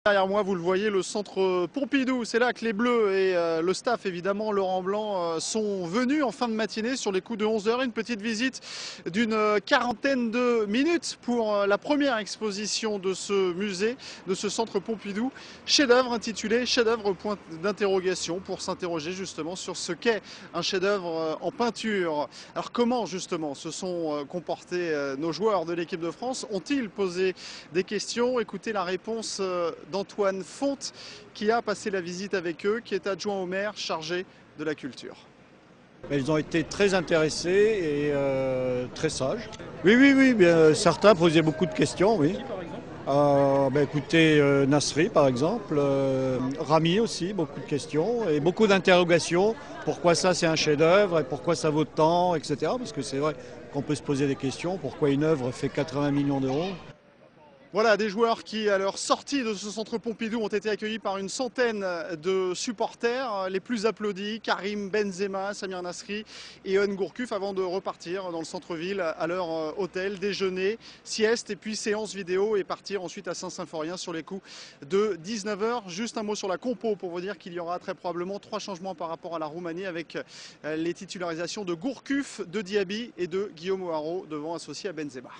Derrière moi, vous le voyez, le centre Pompidou, c'est là que les Bleus et le staff, évidemment, Laurent Blanc, sont venus en fin de matinée sur les coups de 11 h. Une petite visite d'une quarantaine de minutes pour la première exposition de ce musée, de ce centre Pompidou. Chef-d'œuvre intitulé Chef-d'œuvre point d'interrogation pour s'interroger justement sur ce qu'est un chef-d'œuvre en peinture. Alors comment justement se sont comportés nos joueurs de l'équipe de France? Ont-ils posé des questions? Écoutez la réponse d'Antoine Fonte qui a passé la visite avec eux, qui est adjoint au maire chargé de la culture. Ils ont été très intéressés et très sages. Oui, bien, certains posaient beaucoup de questions, oui. Écoutez, Nasri par exemple, Rami aussi, beaucoup de questions et beaucoup d'interrogations. Pourquoi ça c'est un chef-d'œuvre et pourquoi ça vaut tant, etc. Parce que c'est vrai qu'on peut se poser des questions. Pourquoi une œuvre fait 80 millions d'euros? Voilà, des joueurs qui, à leur sortie de ce centre Pompidou, ont été accueillis par une centaine de supporters. Les plus applaudis, Karim Benzema, Samir Nasri et Yoann Gourcuff, avant de repartir dans le centre-ville à leur hôtel, déjeuner, sieste et puis séance vidéo et partir ensuite à Saint-Symphorien sur les coups de 19 h. Juste un mot sur la compo pour vous dire qu'il y aura très probablement 3 changements par rapport à la Roumanie avec les titularisations de Gourcuff, de Diaby et de Guillaume O'Haraud devant associé à Benzema.